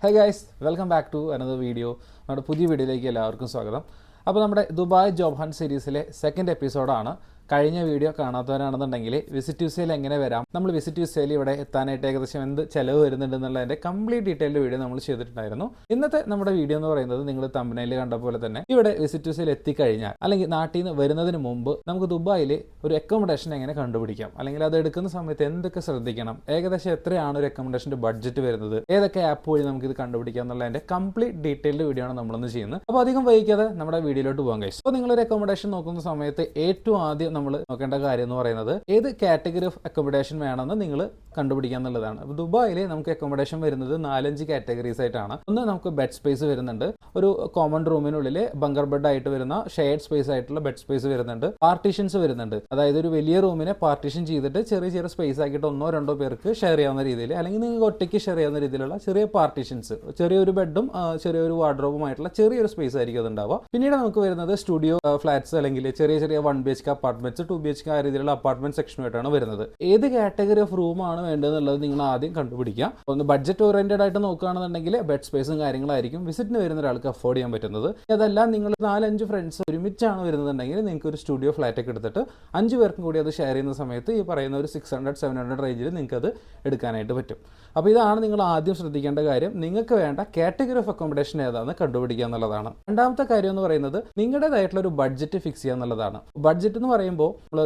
Hi guys, welcome back to another video. നമ്മുടെ പുതിയ വീഡിയോയിലേക്ക് എല്ലാവർക്കും സ്വാഗതം. അപ്പോൾ നമ്മുടെ ദുബായ് ജോബ് ഹണ്ട് സീരീസിലെ സെക്കൻഡ് എപ്പിസോഡാണ്. കഴിഞ്ഞ വീഡിയോ കാണാത്തവരാണെന്നുണ്ടെങ്കിൽ വിസിറ്റ് വിസയിൽ എങ്ങനെ വരാം, നമ്മൾ വിസിറ്റ് വിസയിൽ ഇവിടെ എത്താനായിട്ട് ഏകദേശം എന്ത് ചിലവ് വരുന്നുണ്ടെന്നുള്ളതിൻ്റെ കംപ്ലീറ്റ് ഡീറ്റെയിൽഡ് വീഡിയോ നമ്മൾ ചെയ്തിട്ടുണ്ടായിരുന്നു. ഇന്നത്തെ നമ്മുടെ വീഡിയോ എന്ന് പറയുന്നത് നിങ്ങൾ തമ്പനയിൽ കണ്ട പോലെ തന്നെ ഇവിടെ വിസിറ്റ് വിസയിൽ എത്തിക്കഴിഞ്ഞാൽ അല്ലെങ്കിൽ നാട്ടിൽ നിന്ന് വരുന്നതിന് മുമ്പ് നമുക്ക് ദുബായിൽ ഒരു അക്കോമഡേഷൻ എങ്ങനെ കണ്ടുപിടിക്കാം, അല്ലെങ്കിൽ അത് എടുക്കുന്ന സമയത്ത് എന്തൊക്കെ ശ്രദ്ധിക്കണം, ഏകദേശം എത്രയാണ് ഒരു അക്കോമഡേഷൻ്റെ ബഡ്ജറ്റ് വരുന്നത്, ഏതൊക്കെ ആപ്പ് വഴി നമുക്കിത് കണ്ടുപിടിക്കാം എന്നുള്ളതിൻ്റെ കംപ്ലീറ്റ് ഡീറ്റെയിൽഡ് വീഡിയോ ആണ് നമ്മളൊന്ന് ചെയ്യുന്നത്. അപ്പോൾ അധികം വൈകാതെ നമ്മുടെ വീഡിയോയിലോട്ട് പോകാം ഗൈസ്. അപ്പോൾ നിങ്ങളൊരു അക്കോമഡേഷൻ നോക്കുന്ന സമയത്ത് ഏറ്റവും ആദ്യം നമ്മൾ നോക്കേണ്ട കാര്യം എന്ന് പറയുന്നത് ഏത് കാറ്റഗറി ഓഫ് അക്കോമഡേഷൻ വേണമെന്ന് നിങ്ങൾ കണ്ടുപിടിക്കുക എന്നുള്ളതാണ്. അപ്പോൾ ദുബായിൽ നമുക്ക് അക്കോമഡേഷൻ വരുന്നത് 4-5 കാറ്റഗറീസ് ആയിട്ടാണ്. ഒന്ന് നമുക്ക് ബെഡ് സ്പേസ് വരുന്നുണ്ട്, ഒരു കോമൺ റൂമിനുള്ളിൽ ബങ്കർ ബെഡ് ആയിട്ട് വരുന്ന ഷെയർഡ് സ്പേസ് ആയിട്ടുള്ള ബെഡ് സ്പേസ് വരുന്നുണ്ട്, പാർട്ടീഷൻസ് വരുന്നുണ്ട്. അതായത് ഒരു വലിയ റൂമിനെ പാർട്ടീഷൻ ചെയ്തിട്ട് ചെറിയ ചെറിയ സ്പേസ് ആക്കിയിട്ട് 1-2 പേർക്ക് ഷെയർ ചെയ്യാവുന്ന രീതിയിൽ, അല്ലെങ്കിൽ നിങ്ങൾക്ക് ഒറ്റയ്ക്ക് ഷെയർ ചെയ്യാവുന്ന രീതിയിലുള്ള ചെറിയ പാർട്ടീഷൻസ്, ചെറിയൊരു ബെഡും ചെറിയൊരു വാർഡ്രോബുമായിട്ടുള്ള ചെറിയൊരു സ്പേസ് ആയിരിക്കും അത് ഉണ്ടാവുക. പിന്നീട് നമുക്ക് വരുന്നത് സ്റ്റുഡിയോ ഫ്ലാറ്റ്സ് അല്ലെങ്കിൽ ചെറിയ ചെറിയ 1 BHK അപ്പാർട്ട്മെന്റ്സ്, 2 BHK ആ രീതിയിലുള്ള അപ്പാർട്ട്മെന്റ് സെക്ഷനുമായിട്ടാണ് വരുന്നത്. ഏത് കാറ്റഗറി ഓഫ് റൂമാണ് വേണ്ടതെന്നുള്ളത് നിങ്ങൾ ആദ്യം കണ്ടുപിടിക്കുക. ഒന്ന് ബഡ്ജറ്റ് ഓറിയന്റഡ് ആയിട്ട് നോക്കുകയാണെന്നുണ്ടെങ്കിൽ ബെഡ് സ്പേസും കാര്യങ്ങളായിരിക്കും വിസിറ്റിന് വരുന്ന ഒരാൾക്ക് അഫോർഡ് ചെയ്യാൻ പറ്റുന്നത്. അതെല്ലാം നിങ്ങൾ 4-5 ഫ്രണ്ട്സ് ഒരുമിച്ചാണ് വരുന്നുണ്ടെങ്കിൽ നിങ്ങൾക്ക് ഒരു സ്റ്റുഡിയോ ഫ്ലാറ്റ് ഒക്കെ എടുത്തിട്ട് 5 പേർക്കും കൂടി അത് ഷെയർ ചെയ്യുന്ന സമയത്ത് ഈ പറയുന്ന ഒരു 600-700 റേഞ്ചിൽ നിങ്ങൾക്ക് അത് എടുക്കാനായിട്ട് പറ്റും. അപ്പോൾ ഇതാണ് നിങ്ങൾ ആദ്യം ശ്രദ്ധിക്കേണ്ട കാര്യം. നിങ്ങൾക്ക് വേണ്ട കാറ്റഗറി ഓഫ് അക്കോമഡേഷൻ ഏതാണെന്ന് കണ്ടുപിടിക്കുക എന്നുള്ളതാണ്. രണ്ടാമത്തെ കാര്യം എന്ന് പറയുന്നത് നിങ്ങളുടേതായിട്ടുള്ള ഒരു ബഡ്ജറ്റ് ഫിക്സ് ചെയ്യുക എന്നുള്ളതാണ്. ബഡ്ജറ്റ് എന്ന് പറയുമ്പോൾ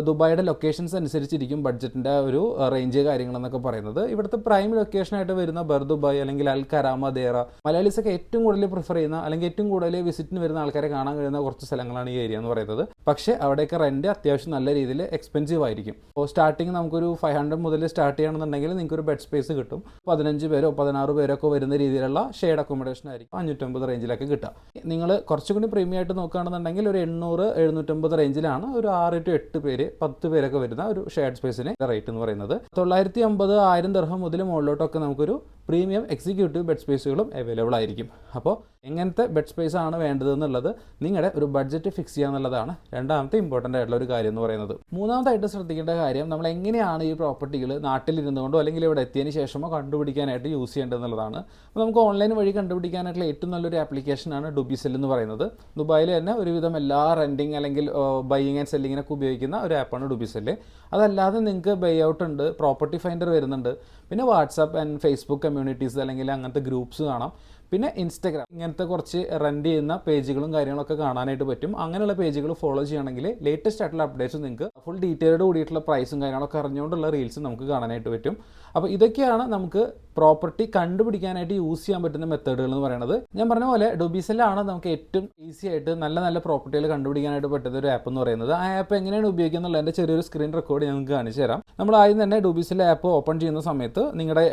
ദുബായിയുടെ ലൊക്കേഷൻസ് അനുസരിച്ചിരിക്കും ബഡ്ജറ്റിന്റെ ഒരു റേഞ്ച് കാര്യങ്ങളെന്നൊക്കെ പറയുന്നത്. ഇവിടുത്തെ പ്രൈം ലൊക്കേഷൻ ആയിട്ട് വരുന്ന ബർ ദുബായ് അല്ലെങ്കിൽ അൽ കരാമ, ദേറ, മലയാളീസ് ഒക്കെ ഏറ്റവും കൂടുതൽ പ്രിഫർ ചെയ്യുന്ന അല്ലെങ്കിൽ ഏറ്റവും കൂടുതൽ വിസിറ്റിന് വരുന്ന ആൾക്കാരെ കാണാൻ കഴിയുന്ന കുറച്ച് സ്ഥലങ്ങളാണ് ഈ ഏരിയ എന്ന് പറയുന്നത്. പക്ഷേ അവിടെയൊക്കെ റെന്റ് അത്യാവശ്യം നല്ല രീതിയിൽ എക്സ്പെൻസീവ് ആയിരിക്കും. അപ്പോൾ സ്റ്റാർട്ടിങ് നമുക്കൊരു 500 മുതൽ സ്റ്റാർട്ട് ചെയ്യണമെന്നുണ്ടെങ്കിൽ നിങ്ങൾക്ക് ഒരു ബെഡ് സ്പേസ് കിട്ടും. 15 പേരോ 16 പേരോ ഒക്കെ വരുന്ന രീതിയിലുള്ള ഷെയർഡ് അക്കോമഡേഷൻ ആയിരിക്കും 550 റേഞ്ചിലൊക്കെ കിട്ടുക. നിങ്ങൾ കുറച്ചുകൂടി പ്രീമിയം ആയിട്ട് നോക്കുകയാണെന്നുണ്ടെങ്കിൽ ഒരു 800-750 റേഞ്ചിലാണ് ഒരു 6-8 പേര് 10 പേരൊക്കെ വരുന്ന ഒരു ഷെയർഡ് സ്പേസിന് റേറ്റ് എന്ന് പറയുന്നത്. 950-1000 ദിർഹം മുതൽ മുകളിലോട്ടൊക്കെ നമുക്കൊരു പ്രീമിയം എക്സിക്യൂട്ടീവ് ബെഡ് സ്പേസുകളും അവൈലബിൾ ആയിരിക്കും. അപ്പോൾ എങ്ങനത്തെ ബെഡ് സ്പേസ് ആണ് വേണ്ടത് എന്നുള്ളത് നിങ്ങളുടെ ഒരു ബഡ്ജറ്റ് ഫിക്സ് ചെയ്യുക എന്നുള്ളതാണ് രണ്ടാമത്തെ ഇമ്പോർട്ടൻ്റ് ആയിട്ടുള്ള ഒരു കാര്യം എന്ന് പറയുന്നത്. മൂന്നാമതായിട്ട് ശ്രദ്ധിക്കേണ്ട കാര്യം നമ്മൾ എങ്ങനെയാണ് ഈ പ്രോപ്പർട്ടികൾ നാട്ടിലിരുന്നുകൊണ്ടോ അല്ലെങ്കിൽ ഇവിടെ എത്തിയതിന് ശേഷമോ കണ്ടുപിടിക്കാനായിട്ട് യൂസ് ചെയ്യേണ്ടത് എന്നുള്ളതാണ്. അപ്പോൾ നമുക്ക് ഓൺലൈൻ വഴി കണ്ടുപിടിക്കാനായിട്ടുള്ള ഏറ്റവും നല്ലൊരു ആപ്ലിക്കേഷനാണ് ഡുബിസെൽ എന്ന് പറയുന്നത്. ദുബായിൽ തന്നെ ഒരുവിധം എല്ലാ റെൻറ്റിങ് അല്ലെങ്കിൽ ബൈയിങ് ആൻഡ് സെല്ലിങ്ങിനൊക്കെ ഉപയോഗിക്കുന്ന ഒരു ആപ്പാണ് ഡുബിസെൽ. അതല്ലാതെ നിങ്ങൾക്ക് ബൈ ഔട്ട് ഉണ്ട്, പ്രോപ്പർട്ടി ഫൈൻഡർ വരുന്നുണ്ട്, പിന്നെ വാട്സാപ്പ് ആൻഡ് ഫേസ്ബുക്ക് കമ്മ്യൂണിറ്റീസ് അല്ലെങ്കിൽ അങ്ങനത്തെ ഗ്രൂപ്പ്സ് കാണാം, പിന്നെ ഇൻസ്റ്റഗ്രാം, ഇങ്ങനത്തെ കുറച്ച് റെൻറ്റ് ചെയ്യുന്ന പേജുകളും കാര്യങ്ങളൊക്കെ കാണാനായിട്ട് പറ്റും. അങ്ങനെയുള്ള പേജുകൾ ഫോളോ ചെയ്യുകയാണെങ്കിൽ ലേറ്റസ്റ്റ് ആയിട്ടുള്ള അപ്ഡേറ്റ്സ് നിങ്ങൾക്ക് ഫുൾ ഡീറ്റെയിൽഡ് കൂടിയിട്ടുള്ള പ്രൈസും കാര്യങ്ങളൊക്കെ അറിഞ്ഞുകൊണ്ടുള്ള റീൽസ് നമുക്ക് കാണാനായിട്ട് പറ്റും. അപ്പോൾ ഇതൊക്കെയാണ് നമുക്ക് പ്രോപ്പർട്ടി കണ്ടുപിടിക്കാനായിട്ട് യൂസ് ചെയ്യാൻ പറ്റുന്ന മെത്തേഡുകൾ എന്ന് പറയുന്നത്. ഞാൻ പറഞ്ഞ പോലെ ഡുബിസെല്ലാണ് നമുക്ക് ഏറ്റവും ഈസി ആയിട്ട് നല്ല നല്ല പ്രോപ്പർട്ടികൾ കണ്ടുപിടിക്കാനായിട്ട് പറ്റുന്ന ഒരു ആപ്പ് എന്ന് പറയുന്നത്. ആ ആപ്പ് എങ്ങനെയാണ് ഉപയോഗിക്കുക എന്നുള്ളതിൻ്റെ ചെറിയൊരു സ്ക്രീൻ റെക്കോർഡ് ഞങ്ങൾക്ക് കാണിച്ചു തരാം. നമ്മൾ ആദ്യം തന്നെ ഡുബിസെൽ ആപ്പ് ഓപ്പൺ ചെയ്യുന്ന സമയത്ത് നിങ്ങളുടെ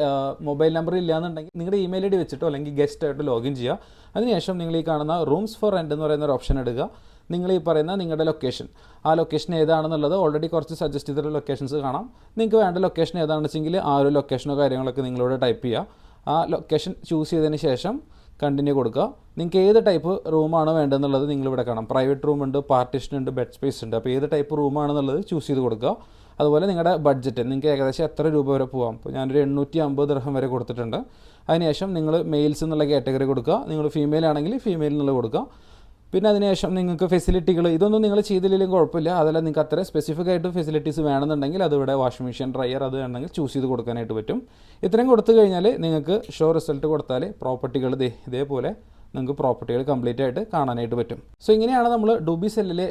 മൊബൈൽ നമ്പർ ഇല്ലാന്നുണ്ടെങ്കിൽ നിങ്ങളുടെ ഇമെയിൽ ID വെച്ചിട്ടോ അല്ലെങ്കിൽ ഗസ്റ്റ് ആയിട്ട് ലോഗിൻ ചെയ്യുക. അതിനുശേഷം നിങ്ങൾ ഈ കാണുന്ന റൂംസ് ഫോർ റെന്റ് എന്ന് പറയുന്ന ഒരു ഓപ്ഷൻ എടുക്കുക. നിങ്ങൾ ഈ പറയുന്ന നിങ്ങളുടെ ലൊക്കേഷൻ, ആ ലൊക്കേഷൻ ഏതാണെന്നുള്ളത് ഓൾറെഡി കുറച്ച് സജസ്റ്റ് ചെയ്തിട്ടുള്ള ലൊക്കേഷൻസ് കാണാം. നിങ്ങൾക്ക് വേണ്ട ലൊക്കേഷൻ ഏതാണെന്ന് വെച്ചെങ്കിൽ ആ ഒരു ലൊക്കേഷനോ കാര്യങ്ങളൊക്കെ നിങ്ങളിവിടെ ടൈപ്പ് ചെയ്യുക. ആ ലൊക്കേഷൻ ചൂസ് ചെയ്തതിന് ശേഷം കണ്ടിന്യൂ കൊടുക്കുക. നിങ്ങൾക്ക് ഏത് ടൈപ്പ് റൂമാണ് വേണ്ടതെന്നുള്ളത് നിങ്ങളിവിടെ കാണാം. പ്രൈവറ്റ് റൂം ഉണ്ട്, പാർട്ടീഷൻ ഉണ്ട്, ബെഡ് സ്പേസ് ഉണ്ട്. അപ്പോൾ ഏത് ടൈപ്പ് റൂമാണെന്നുള്ളത് ചൂസ് ചെയ്ത് കൊടുക്കുക. അതുപോലെ നിങ്ങളുടെ ബഡ്ജറ്റ് നിങ്ങൾക്ക് ഏകദേശം എത്ര രൂപ വരെ പോകാം. ഇപ്പോൾ ഞാനൊരു 850 ദിർഹം വരെ കൊടുത്തിട്ടുണ്ട്. അതിനുശേഷം നിങ്ങൾ മെയിൽസ് എന്നുള്ള കാറ്റഗറി കൊടുക്കുക. നിങ്ങൾ ഫീമെയിൽ ആണെങ്കിൽ ഫീമെയിൽ എന്നുള്ളത് കൊടുക്കുക. പിന്നെ അതിനുശേഷം നിങ്ങൾക്ക് ഫെസിലിറ്റികൾ ഇതൊന്നും നിങ്ങൾ ചെയ്തില്ലെങ്കിലും കുഴപ്പമില്ല. അതല്ല നിങ്ങൾക്ക് അത്ര സ്പെസിഫിക് ആയിട്ട് ഫെസിലിറ്റീസ് വേണമെന്നുണ്ടെങ്കിൽ അതിവിടെ വാഷിംഗ് മെഷീൻ, ഡ്രയർ അത് വേണമെങ്കിൽ ചൂസ് ചെയ്ത് കൊടുക്കാനായിട്ട് പറ്റും. ഇത്രയും കൊടുത്തു കഴിഞ്ഞാൽ നിങ്ങൾക്ക് ഷോ റിസൾട്ട് കൊടുത്താൽ പ്രോപ്പർട്ടികൾ ഇതേപോലെ നിങ്ങൾക്ക് പ്രോപ്പർട്ടികൾ കംപ്ലീറ്റ് ആയിട്ട് കാണാനായിട്ട് പറ്റും. സോ ഇങ്ങനെയാണ് നമ്മൾ ഡുബിസെല്ലിൽ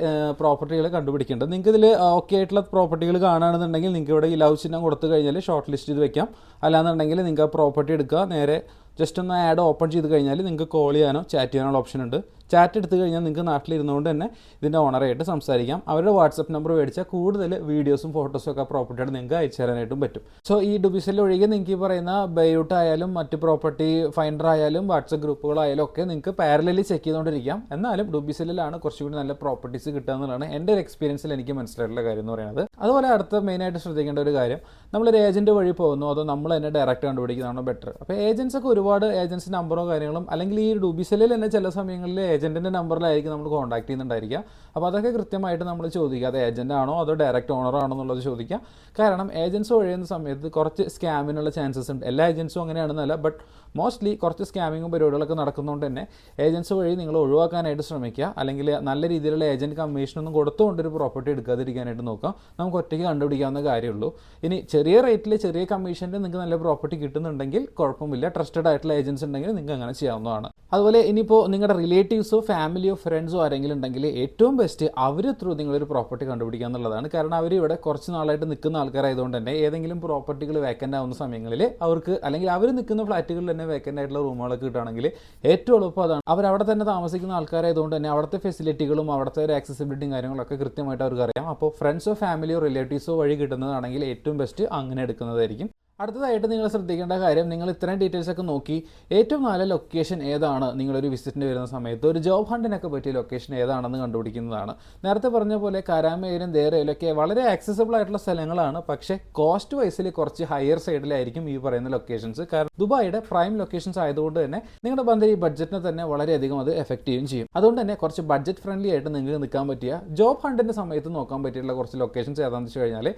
പ്രോപ്പർട്ടികൾ കണ്ടുപിടിക്കേണ്ടത്. നിങ്ങൾക്ക് ഇതിൽ ഓക്കെ ആയിട്ടുള്ള പ്രോപ്പർട്ടികൾ കാണുകയാണെന്നുണ്ടെങ്കിൽ നിങ്ങൾക്ക് ഇവിടെ ഈ ലവ് ചിഹ്നം കൊടുത്തു കഴിഞ്ഞാൽ ഷോർട്ട് ലിസ്റ്റ് ചെയ്ത് വെക്കാം. അല്ലാന്നുണ്ടെങ്കിൽ നിങ്ങൾക്ക് ആ പ്രോപ്പർട്ടി എടുക്കുക, നേരെ ജസ്റ്റ് ഒന്ന് ആഡ് ഓപ്പൺ ചെയ്ത് കഴിഞ്ഞാൽ നിങ്ങൾക്ക് കോൾ ചെയ്യാനോ ചാറ്റ് ചെയ്യാനോ ഓപ്ഷൻ ഉണ്ട്. ചാറ്റ് എടുത്തു കഴിഞ്ഞാൽ നിങ്ങൾക്ക് നാട്ടിലിരുന്നുകൊണ്ട് തന്നെ ഇതിൻ്റെ ഓണറായിട്ട് സംസാരിക്കാം. അവരുടെ വാട്സപ്പ് നമ്പർ മേടിച്ചാൽ കൂടുതൽ വീഡിയോസും ഫോട്ടോസും ഒക്കെ പ്രോപ്പർട്ടിയായിട്ട് നിങ്ങൾക്ക് അയച്ചു തരാനായിട്ടും പറ്റും. സോ ഈ ഡുബിസെൽ ഒഴികെ നിങ്ങൾക്ക് ഈ പറയുന്ന ബൈഔട്ട് ആയാലും മറ്റ് പ്രോപ്പർട്ടി ഫൈൻഡർ ആയാലും വാട്സപ്പ് ഗ്രൂപ്പുകളായാലും ഒക്കെ നിങ്ങൾക്ക് പാരലലി ചെക്ക് ചെയ്തുകൊണ്ടിരിക്കാം. എന്നാലും ഡുബിസെല്ലിലാണ് കുറച്ചുകൂടി നല്ല പ്രോപ്പർട്ടീസ് കിട്ടുക എന്നുള്ളതാണ് എൻ്റെ ഒരു എക്സ്പീരിയൻസിൽ എനിക്ക് മനസ്സിലായിട്ടുള്ള കാര്യം എന്ന് പറയുന്നത്. അതുപോലെ അടുത്ത മെയിനായിട്ട് ശ്രദ്ധിക്കേണ്ട ഒരു കാര്യം, നമ്മളൊരു ഏജൻറ്റ് വഴി പോകുന്നു അതോ നമ്മൾ തന്നെ ഡയറക്റ്റ് കണ്ടുപിടിക്കുന്നതാണോ ബെറ്റർ. അപ്പോൾ ഏജൻസ് ഒക്കെ ഒരുപാട് ഏജൻസി നമ്പറോ കാര്യങ്ങളും അല്ലെങ്കിൽ ഈ ഡുബിസെല്ലിൽ തന്നെ ചില സമയങ്ങളിൽ ഏജൻറ്റിൻ്റെ നമ്പറിലായിരിക്കും നമ്മൾ കോൺടാക്ട് ചെയ്യുന്നുണ്ടായിരിക്കുക. അപ്പോൾ അതൊക്കെ കൃത്യമായിട്ട് നമ്മൾ ചോദിക്കുക, അത് ഏജൻ്റ് ആണോ അതോ ഡയറക്റ്റ് ഓണർ ആണോ എന്നുള്ളത് ചോദിക്കുക. കാരണം ഏജൻസ് ഒഴിയുന്ന സമയത്ത് കുറച്ച് സ്കാമിനുള്ള ചാൻസസ് ഉണ്ട്. എല്ലാ ഏജൻസും അങ്ങനെയാണെന്നല്ല, ബട്ട് മോസ്റ്റ്ലി കുറച്ച് സ്കാമിങ്ങും പരിപാടികളൊക്കെ നടക്കുന്നതുകൊണ്ട് തന്നെ ഏജൻസ് വഴി നിങ്ങൾ ഒഴിവാക്കാനായിട്ട് ശ്രമിക്കുക. അല്ലെങ്കിൽ നല്ല രീതിയിലുള്ള ഏജൻറ്റ് കമ്മീഷനൊന്നും കൊടുത്തുകൊണ്ടൊരു പ്രോപ്പർട്ടി എടുക്കാതിരിക്കാനായിട്ട് നോക്കാം. നമുക്ക് ഒറ്റയ്ക്ക് കണ്ടുപിടിക്കാവുന്ന കാര്യമുള്ളൂ. ഇനി ചെറിയ റേറ്റിൽ ചെറിയ കമ്മീഷനിൽ നിങ്ങൾക്ക് നല്ല പ്രോപ്പർട്ടി കിട്ടുന്നുണ്ടെങ്കിൽ കുഴപ്പമില്ല. ട്രസ്റ്റഡ് ആയിട്ടുള്ള ഏജൻസ് ഉണ്ടെങ്കിൽ നിങ്ങൾക്ക് അങ്ങനെ ചെയ്യാവുന്നതാണ്. അതുപോലെ ഇനിയിപ്പോൾ നിങ്ങളുടെ റിലേറ്റീവ്സോ ഫാമിലിയോ ഫ്രണ്ട്സോ ആരെങ്കിലും ഉണ്ടെങ്കിൽ ഏറ്റവും ബെസ്റ്റ് അവർ ത്രൂ നിങ്ങളൊരു പ്രോപ്പർട്ടി കണ്ടുപിടിക്കുക എന്നുള്ളതാണ്. കാരണം അവർ ഇവിടെ കുറച്ച് നാളായിട്ട് നിൽക്കുന്ന ആൾക്കാരായതുകൊണ്ട് തന്നെ ഏതെങ്കിലും പ്രോപ്പർട്ടികൾ വേക്കൻ്റ് ആവുന്ന സമയങ്ങളിൽ അവർക്ക്, അല്ലെങ്കിൽ അവർ നിൽക്കുന്ന ഫ്ലാറ്റുകളിൽ തന്നെ വേക്കൻ്റ് ആയിട്ടുള്ള റൂമുകളൊക്കെ കിട്ടുകയാണെങ്കിൽ ഏറ്റവും എളുപ്പം അതാണ്. അവരവിടെ തന്നെ താമസിക്കുന്ന ആൾക്കാരായതുകൊണ്ട് തന്നെ അവിടുത്തെ ഫെസിലിറ്റികളും അവിടുത്തെ ഒരു ആക്സസിബിലിറ്റിയും കാര്യങ്ങളൊക്കെ കൃത്യമായിട്ട് അവർക്ക് അറിയാം. അപ്പോൾ ഫ്രണ്ട്സോ ഫാമിലിയോ റിലേറ്റീവ്സോ വഴി കിട്ടുന്നതാണെങ്കിൽ ഏറ്റവും ബെസ്റ്റ് അങ്ങനെ എടുക്കുന്നതായിരിക്കും. അടുത്തതായിട്ട് നിങ്ങൾ ശ്രദ്ധിക്കേണ്ട കാര്യം, നിങ്ങൾ ഇത്രയും ഡീറ്റെയിൽസ് ഒക്കെ നോക്കി ഏറ്റവും നല്ല ലൊക്കേഷൻ ഏതാണ് നിങ്ങളൊരു വിസിറ്റിന് വരുന്ന സമയത്ത് ഒരു ജോബ് ഹണ്ടിനൊക്കെ പറ്റിയ ലൊക്കേഷൻ ഏതാണെന്ന് കണ്ടുപിടിക്കുന്നതാണ്. നേരത്തെ പറഞ്ഞ പോലെ കരാമയിലും ദേറയിലൊക്കെ വളരെ ആക്സസിബിൾ ആയിട്ടുള്ള സ്ഥലങ്ങളാണ്. പക്ഷേ കോസ്റ്റ് വൈസിൽ കുറച്ച് ഹയർ സൈഡിലായിരിക്കും ഈ പറയുന്ന ലൊക്കേഷൻസ്. കാരണം ദുബായിയുടെ പ്രൈം ലൊക്കേഷൻസ് ആയതുകൊണ്ട് തന്നെ നിങ്ങളുടെ ബന്ധം ഈ ബഡ്ജറ്റിനെ തന്നെ വളരെയധികം അത് എഫക്റ്റ് ചെയ്യുകയും ചെയ്യും. അതുകൊണ്ട് തന്നെ കുറച്ച് ബഡ്ജറ്റ് ഫ്രണ്ട്ലി ആയിട്ട് നിങ്ങൾക്ക് നിൽക്കാൻ പറ്റിയ ജോബ് ഹണ്ടിൻ്റെ സമയത്ത് നോക്കാൻ പറ്റിയിട്ടുള്ള കുറച്ച് ലൊക്കേഷൻസ് ഏതാണെന്ന് വെച്ച് കഴിഞ്ഞാൽ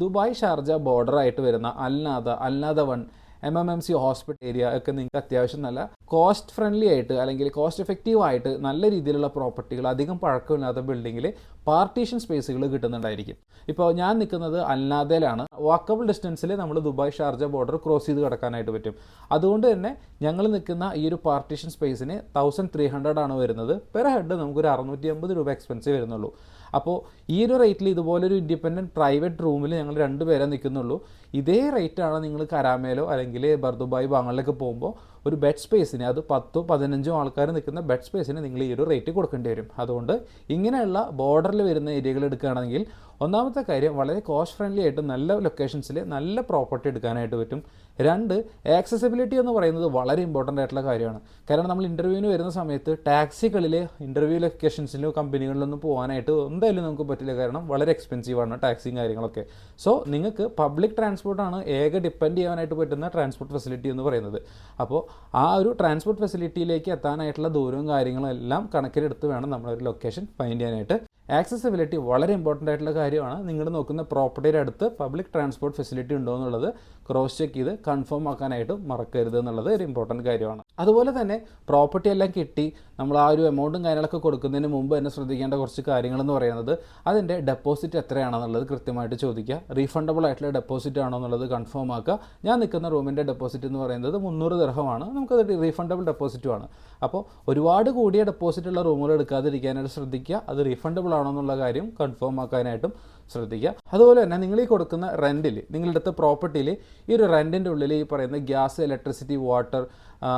ദുബായ് ഷാർജ ബോർഡർ ആയിട്ട് വരുന്ന അൽനാദ 1 MMMC ഹോസ്പിറ്റൽ ഏരിയ ഒക്കെ നിങ്ങൾക്ക് അത്യാവശ്യം നല്ല കോസ്റ്റ് ഫ്രണ്ട്ലി ആയിട്ട് അല്ലെങ്കിൽ കോസ്റ്റ് എഫക്റ്റീവ് ആയിട്ട് നല്ല രീതിയിലുള്ള പ്രോപ്പർട്ടികൾ അധികം പഴക്കമില്ലാത്ത ബിൽഡിങ്ങിൽ പാർട്ടീഷൻ സ്പേസുകൾ കിട്ടുന്നുണ്ടായിരിക്കും. ഇപ്പോൾ ഞാൻ നിൽക്കുന്നത് അൽനാദയിലാണ്. വാക്കബിൾ ഡിസ്റ്റൻസിൽ നമ്മൾ ദുബായ് ഷാർജ ബോർഡർ ക്രോസ് ചെയ്ത് കിടക്കാനായിട്ട് പറ്റും. അതുകൊണ്ട് തന്നെ ഞങ്ങൾ നിൽക്കുന്ന ഈ ഒരു പാർട്ടീഷൻ സ്പേസിന് 1300 ആണ് വരുന്നത്. പെർ ഹെഡ് നമുക്കൊരു 650 രൂപ എക്സ്പെൻസ് വരുന്നുള്ളൂ. അപ്പോൾ ഈ ഒരു റേറ്റിൽ ഇതുപോലൊരു ഇൻഡിപെൻഡൻറ്റ് പ്രൈവറ്റ് റൂമിൽ ഞങ്ങൾ 2 പേരെ നിൽക്കുന്നുള്ളൂ. ഇതേ റേറ്റാണ് നിങ്ങൾ കരാമയിലോ അല്ലെങ്കിൽ ബർദുബായ് ഭാഗങ്ങളിലൊക്കെ പോകുമ്പോൾ ഒരു ബെഡ് സ്പേസിന്, അത് 10-15 ആൾക്കാർ നിൽക്കുന്ന ബെഡ് സ്പേസിന് നിങ്ങൾ ഈ ഒരു റേറ്റ് കൊടുക്കേണ്ടി വരും. അതുകൊണ്ട് ഇങ്ങനെയുള്ള ബോർഡറിൽ വരുന്ന ഏരിയകൾ എടുക്കുകയാണെങ്കിൽ ഒന്നാമത്തെ കാര്യം വളരെ കോസ്റ്റ് ഫ്രണ്ട്ലി ആയിട്ട് നല്ല ലൊക്കേഷൻസിൽ നല്ല പ്രോപ്പർട്ടി എടുക്കാനായിട്ട് പറ്റും. 2, ആക്സസിബിലിറ്റി എന്ന് പറയുന്നത് വളരെ ഇമ്പോർട്ടൻ്റ് ആയിട്ടുള്ള കാര്യമാണ്. കാരണം നമ്മൾ ഇൻ്റർവ്യൂവിന് വരുന്ന സമയത്ത് ടാക്സികളിൽ ഇൻ്റർവ്യൂ ലൊക്കേഷൻസിലോ കമ്പനികളിലൊന്നും പോകാനായിട്ട് എന്തായാലും നമുക്ക് പറ്റില്ല. കാരണം വളരെ എക്സ്പെൻസീവാണ് ടാക്സിയും കാര്യങ്ങളൊക്കെ. സോ നിങ്ങൾക്ക് പബ്ലിക് ട്രാൻസ്പോർട്ടാണ് ഏക ഡിപ്പെൻഡ് ചെയ്യാനായിട്ട് പറ്റുന്ന ട്രാൻസ്പോർട്ട് ഫെസിലിറ്റി എന്ന് പറയുന്നത്. അപ്പോൾ ആ ഒരു ട്രാൻസ്പോർട്ട് ഫെസിലിറ്റിയിലേക്ക് എത്താനായിട്ടുള്ള ദൂരവും കാര്യങ്ങളും എല്ലാം കണക്കിലെടുത്ത് വേണം നമ്മളൊരു ലൊക്കേഷൻ ഫൈൻഡ് ചെയ്യാനായിട്ട്. ആക്സസിബിലിറ്റി വളരെ ഇമ്പോർട്ടൻ്റ് ആയിട്ടുള്ള കാര്യമാണ്. നിങ്ങൾ നോക്കുന്ന പ്രോപ്പർട്ടിയുടെ അടുത്ത് പബ്ലിക് ട്രാൻസ്പോർട്ട് ഫെസിലിറ്റി ഉണ്ടോ എന്നുള്ളത് ക്രോസ് ചെക്ക് ചെയ്ത് കൺഫേം ആക്കാനായിട്ട് മറക്കരുത് എന്നുള്ളത് ഒരു ഇമ്പോർട്ടൻറ്റ് കാര്യമാണ്. അതുപോലെ തന്നെ പ്രോപ്പർട്ടി എല്ലാം കിട്ടി നമ്മൾ ആ ഒരു എമൗണ്ടും കാര്യങ്ങളൊക്കെ കൊടുക്കുന്നതിന് മുമ്പ് തന്നെ ശ്രദ്ധിക്കേണ്ട കുറച്ച് കാര്യങ്ങളെന്ന് പറയുന്നത് അതിൻ്റെ ഡെപ്പോസിറ്റ് എത്രയാണെന്നുള്ളത് കൃത്യമായിട്ട് ചോദിക്കുക. റീഫണ്ടബിൾ ആയിട്ടുള്ള ഡെപ്പോസിറ്റ് ആണോ എന്നുള്ളത് കൺഫേം ആക്കുക. ഞാൻ നിൽക്കുന്ന റൂമിൻ്റെ ഡെപ്പോസിറ്റ് എന്ന് പറയുന്നത് 300 ദിർഹമാണ്. നമുക്കത് റീഫണ്ടബിൾ ഡെപ്പോസിറ്റുമാണ്. അപ്പോൾ ഒരുപാട് കൂടിയ ഡെപ്പോസിറ്റ് ഉള്ള റൂമുകൾ എടുക്കാതിരിക്കാനായിട്ട് ശ്രദ്ധിക്കുക. അത് റീഫണ്ടബിൾ ആണോ എന്നുള്ള കാര്യം കൺഫേം ആക്കാനായിട്ടും ശ്രദ്ധിക്കുക. അതുപോലെ തന്നെ നിങ്ങൾ ഈ കൊടുക്കുന്ന റെൻറ്റിൽ, നിങ്ങളെടുത്ത പ്രോപ്പർട്ടിയിൽ ഈ ഒരു റെൻറ്റിൻ്റെ ഉള്ളിൽ ഈ പറയുന്ന ഗ്യാസ്, ഇലക്ട്രിസിറ്റി, വാട്ടർ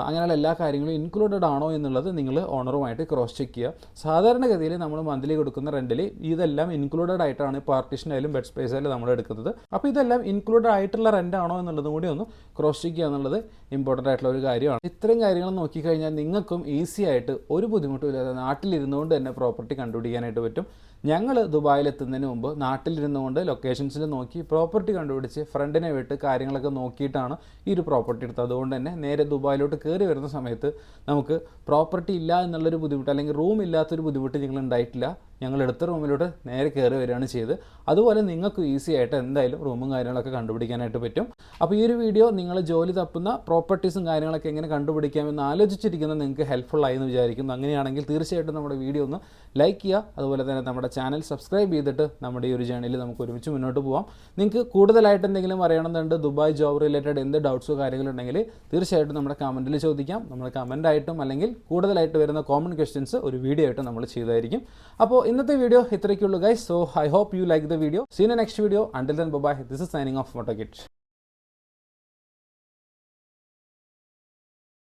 അങ്ങനെയുള്ള എല്ലാ കാര്യങ്ങളും ഇൻക്ലൂഡഡ് ആണോ എന്നുള്ളത് നിങ്ങൾ ഓണറുമായിട്ട് ക്രോസ് ചെക്ക് ചെയ്യുക. സാധാരണഗതിയിൽ നമ്മൾ മന്ത്ലി കൊടുക്കുന്ന റെൻറ്റിൽ ഇതെല്ലാം ഇൻക്ലൂഡഡ് ആയിട്ടാണ് പാർട്ടീഷൻ ആയാലും ബെഡ് സ്പേസ് ആയാലും നമ്മൾ എടുക്കുന്നത്. അപ്പോൾ ഇതെല്ലാം ഇൻക്ലൂഡഡ് ആയിട്ടുള്ള റെൻ്റ് ആണോ എന്നുള്ളതും കൂടി ഒന്ന് ക്രോസ് ചെക്ക് ചെയ്യുക എന്നുള്ളത് ഇമ്പോർട്ടൻ്റ് ആയിട്ടുള്ള ഒരു കാര്യമാണ്. ഇത്രയും കാര്യങ്ങൾ നോക്കിക്കഴിഞ്ഞാൽ നിങ്ങൾക്കും ഈസി ആയിട്ട് ഒരു ബുദ്ധിമുട്ടും ഇല്ലാതെ നാട്ടിലിരുന്നുകൊണ്ട് തന്നെ പ്രോപ്പർട്ടി കണ്ടുപിടിക്കാനായിട്ട് പറ്റും. ഞങ്ങൾ ദുബായിലെത്തുന്നതിന് മുമ്പ് നാട്ടിലിരുന്നുകൊണ്ട് ലൊക്കേഷൻസിൽ നോക്കി പ്രോപ്പർട്ടി കണ്ടുപിടിച്ച് ഫ്രണ്ടിനെ വിട്ട് കാര്യങ്ങളൊക്കെ നോക്കിയിട്ടാണ് ഈ ഒരു പ്രോപ്പർട്ടി എടുത്തത്. അതുകൊണ്ട് തന്നെ നേരെ ദുബായിലോട്ട് കയറി വരുന്ന സമയത്ത് നമുക്ക് പ്രോപ്പർട്ടി ഇല്ല എന്നുള്ളൊരു ബുദ്ധിമുട്ട് അല്ലെങ്കിൽ റൂം ഇല്ലാത്തൊരു ബുദ്ധിമുട്ട് നിങ്ങൾ ഉണ്ടായിട്ടില്ല. ഞങ്ങൾ എടുത്ത റൂമിലോട്ട് നേരെ കയറി വരികയാണ് ചെയ്ത്. അതുപോലെ നിങ്ങൾക്ക് ഈസി ആയിട്ട് എന്തായാലും റൂമും കാര്യങ്ങളൊക്കെ കണ്ടുപിടിക്കാനായിട്ട് പറ്റും. അപ്പോൾ ഈ ഒരു വീഡിയോ നിങ്ങൾ ജോലി തപ്പുന്ന പ്രോപ്പർട്ടീസും കാര്യങ്ങളൊക്കെ എങ്ങനെ കണ്ടുപിടിക്കാമെന്ന് ആലോചിച്ചിരിക്കുന്നത് നിങ്ങൾക്ക് ഹെൽപ്ഫുൾ ആയി എന്ന് വിചാരിക്കുന്നു. അങ്ങനെയാണെങ്കിൽ തീർച്ചയായിട്ടും നമ്മുടെ വീഡിയോ ഒന്ന് ലൈക്ക് ചെയ്യുക. അതുപോലെ തന്നെ നമ്മുടെ ചാനൽ സബ്സ്ക്രൈബ് ചെയ്തിട്ട് നമ്മുടെ ഈ ഒരു ജേണിയിൽ നമുക്ക് ഒരുമിച്ച് മുന്നോട്ട് പോകാം. നിങ്ങൾക്ക് കൂടുതലായിട്ട് എന്തെങ്കിലും അറിയണമെന്നുണ്ട്, ദുബായ് ജോബ് റിലേറ്റഡ് എന്ത് ഡൗട്ട്സോ കാര്യങ്ങളുണ്ടെങ്കിൽ തീർച്ചയായിട്ടും നമ്മുടെ കമൻറ്റിൽ ചോദിക്കാം. നമ്മൾ കമൻറ്റായിട്ടും അല്ലെങ്കിൽ കൂടുതലായിട്ട് വരുന്ന കോമൺ ക്വസ്റ്റ്യൻസ് ഒരു വീഡിയോ ആയിട്ട് നമ്മൾ ചെയ്തായിരിക്കും. അപ്പോൾ ഇന്നത്തെ വീഡിയോ ഇത്രയ്ക്കുള്ളൂ guys. So I hope you like the video. See in the next video. Until then bye. This is signing off Moto kid.